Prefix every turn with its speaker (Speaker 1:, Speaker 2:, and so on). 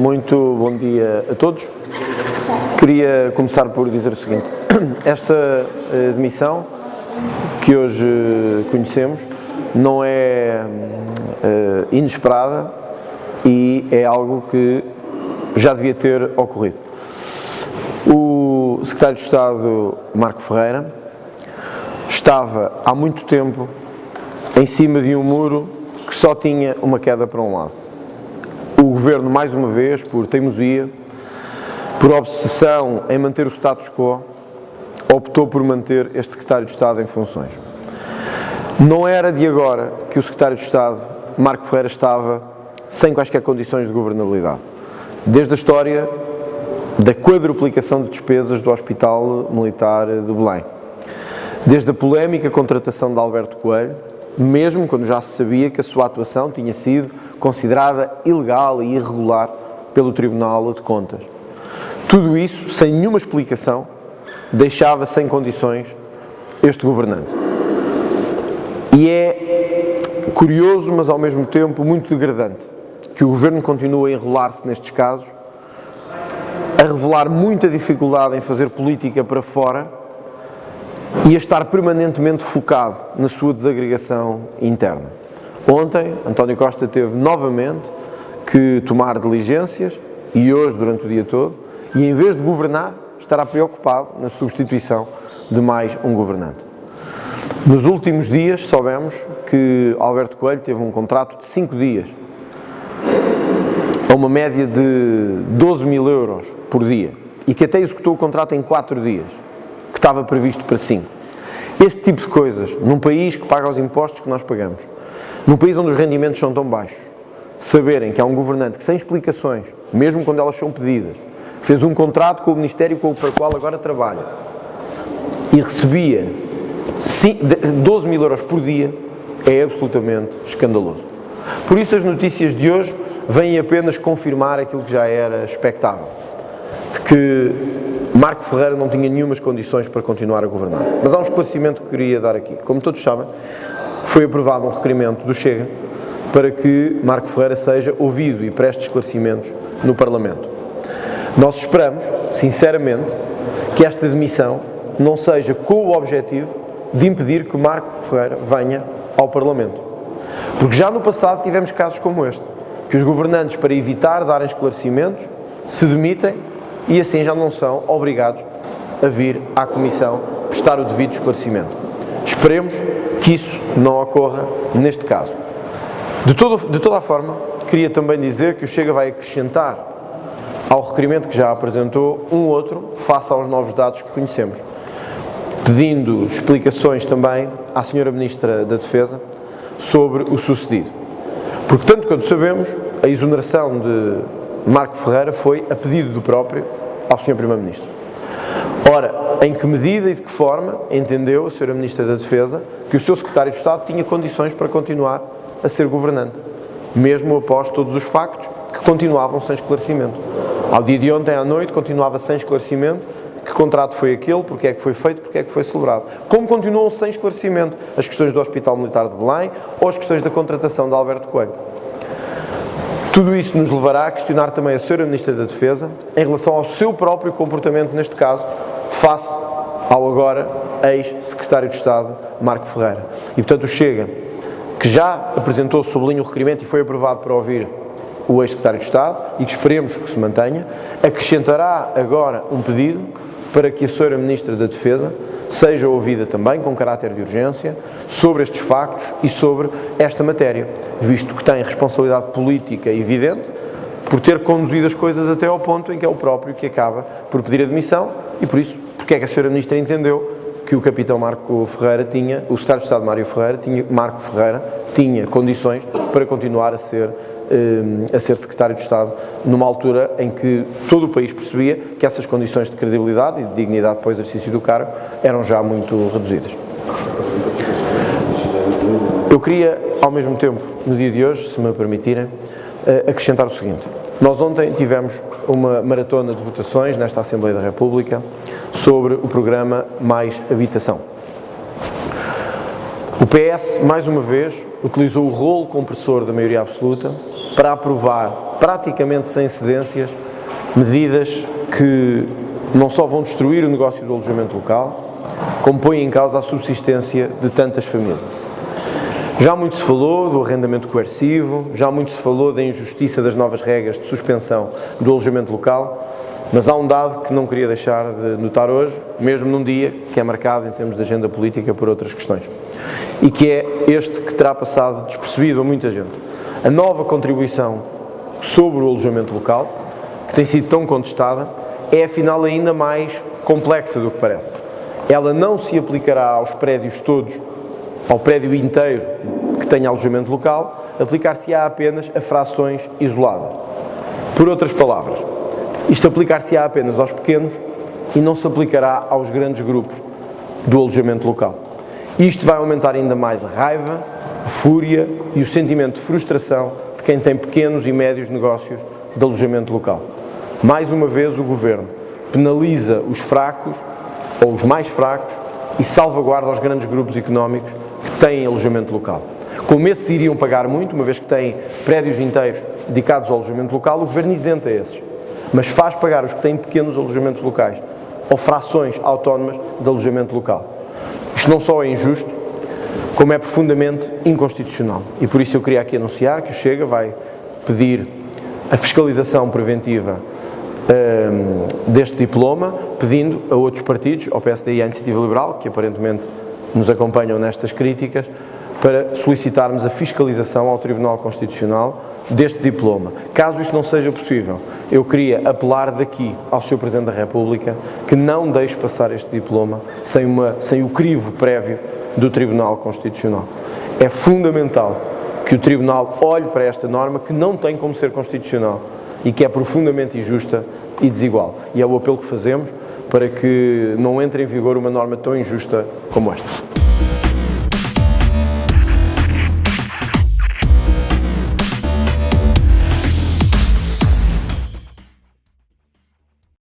Speaker 1: Muito bom dia a todos. Queria começar por dizer o seguinte: esta demissão que hoje conhecemos não é inesperada e é algo que já devia ter ocorrido. O secretário de Estado, Marco Ferreira, estava há muito tempo em cima de um muro que só tinha uma queda para um lado. O Governo, mais uma vez, por teimosia, por obsessão em manter o status quo, optou por manter este secretário de Estado em funções. Não era de agora que o secretário de Estado, Marco Ferreira, estava sem quaisquer condições de governabilidade. Desde a história da quadruplicação de despesas do Hospital Militar de Belém. Desde a polémica contratação de Alberto Coelho, mesmo quando já se sabia que a sua atuação tinha sido considerada ilegal e irregular pelo Tribunal de Contas. Tudo isso, sem nenhuma explicação, deixava sem condições este governante. E é curioso, mas ao mesmo tempo muito degradante, que o Governo continue a enrolar-se nestes casos, a revelar muita dificuldade em fazer política para fora e a estar permanentemente focado na sua desagregação interna. Ontem, António Costa teve novamente que tomar diligências, e hoje durante o dia todo, e em vez de governar, estará preocupado na substituição de mais um governante. Nos últimos dias soubemos que Alberto Coelho teve um contrato de 5 dias, a uma média de 12 mil euros por dia, e que até executou o contrato em 4 dias, que estava previsto para 5. Este tipo de coisas, num país que paga os impostos que nós pagamos, num país onde os rendimentos são tão baixos, saberem que há um governante que, sem explicações, mesmo quando elas são pedidas, fez um contrato com o Ministério para o qual agora trabalha e recebia 12 mil euros por dia, é absolutamente escandaloso. Por isso as notícias de hoje vêm apenas confirmar aquilo que já era expectável, de que Marco Ferreira não tinha nenhumas condições para continuar a governar. Mas há um esclarecimento que queria dar aqui. Como todos sabem, foi aprovado um requerimento do Chega para que Marco Ferreira seja ouvido e preste esclarecimentos no Parlamento. Nós esperamos, sinceramente, que esta demissão não seja com o objetivo de impedir que Marco Ferreira venha ao Parlamento. Porque já no passado tivemos casos como este, que os governantes, para evitar darem esclarecimentos, se demitem e assim já não são obrigados a vir à Comissão prestar o devido esclarecimento. Esperemos que isso não ocorra neste caso. De toda a forma, queria também dizer que o Chega vai acrescentar ao requerimento que já apresentou um outro, face aos novos dados que conhecemos, pedindo explicações também à Sra. Ministra da Defesa sobre o sucedido. Porque, tanto quanto sabemos, a exoneração de Marco Ferreira foi a pedido do próprio ao Sr. Primeiro-Ministro. Ora, em que medida e de que forma entendeu a Sra. Ministra da Defesa que o seu Secretário de Estado tinha condições para continuar a ser governante, mesmo após todos os factos que continuavam sem esclarecimento? Ao dia de ontem à noite continuava sem esclarecimento que contrato foi aquele, porque é que foi feito, porque é que foi celebrado. Como continuam sem esclarecimento as questões do Hospital Militar de Belém ou as questões da contratação de Alberto Coelho. Tudo isso nos levará a questionar também a Sra. Ministra da Defesa em relação ao seu próprio comportamento, neste caso, face ao agora ex-secretário de Estado, Marco Ferreira. E, portanto, o Chega, que já apresentou, sublinho, o requerimento e foi aprovado para ouvir o ex-secretário de Estado e que esperemos que se mantenha, acrescentará agora um pedido para que a Sra. Ministra da Defesa seja ouvida também, com caráter de urgência, sobre estes factos e sobre esta matéria, visto que tem responsabilidade política evidente por ter conduzido as coisas até ao ponto em que é o próprio que acaba por pedir a demissão e, por isso, porque é que a Sra. Ministra entendeu que o capitão Marco Ferreira tinha, o secretário de Estado Marco Ferreira tinha condições para continuar a ser secretário de Estado, numa altura em que todo o país percebia que essas condições de credibilidade e de dignidade para o exercício do cargo eram já muito reduzidas. Eu queria, ao mesmo tempo, no dia de hoje, se me permitirem, acrescentar o seguinte. Nós ontem tivemos uma maratona de votações nesta Assembleia da República sobre o programa Mais Habitação. O PS, mais uma vez, utilizou o rolo compressor da maioria absoluta para aprovar praticamente sem cedências, medidas que não só vão destruir o negócio do alojamento local, como põem em causa a subsistência de tantas famílias. Já muito se falou do arrendamento coercivo, já muito se falou da injustiça das novas regras de suspensão do alojamento local, mas há um dado que não queria deixar de notar hoje, mesmo num dia que é marcado em termos de agenda política por outras questões, e que é este que terá passado despercebido a muita gente. A nova contribuição sobre o alojamento local, que tem sido tão contestada, é afinal ainda mais complexa do que parece. Ela não se aplicará aos prédios todos, ao prédio inteiro que tenha alojamento local, aplicar-se-á apenas a frações isoladas. Por outras palavras, isto aplicar-se-á apenas aos pequenos e não se aplicará aos grandes grupos do alojamento local. Isto vai aumentar ainda mais a raiva, a fúria e o sentimento de frustração de quem tem pequenos e médios negócios de alojamento local. Mais uma vez o Governo penaliza os fracos ou os mais fracos e salvaguarda os grandes grupos económicos que têm alojamento local. Como esses iriam pagar muito, uma vez que têm prédios inteiros dedicados ao alojamento local, o Governo isenta esses, mas faz pagar os que têm pequenos alojamentos locais ou frações autónomas de alojamento local. Isto não só é injusto, como é profundamente inconstitucional. E por isso eu queria aqui anunciar que o Chega vai pedir a fiscalização preventiva deste diploma, pedindo a outros partidos, ao PSD e à Iniciativa Liberal, que aparentemente nos acompanham nestas críticas, para solicitarmos a fiscalização ao Tribunal Constitucional deste diploma. Caso isso não seja possível, eu queria apelar daqui ao Sr. Presidente da República que não deixe passar este diploma sem o crivo prévio do Tribunal Constitucional. É fundamental que o Tribunal olhe para esta norma que não tem como ser constitucional e que é profundamente injusta e desigual. E é o apelo que fazemos para que não entre em vigor uma norma tão injusta como esta.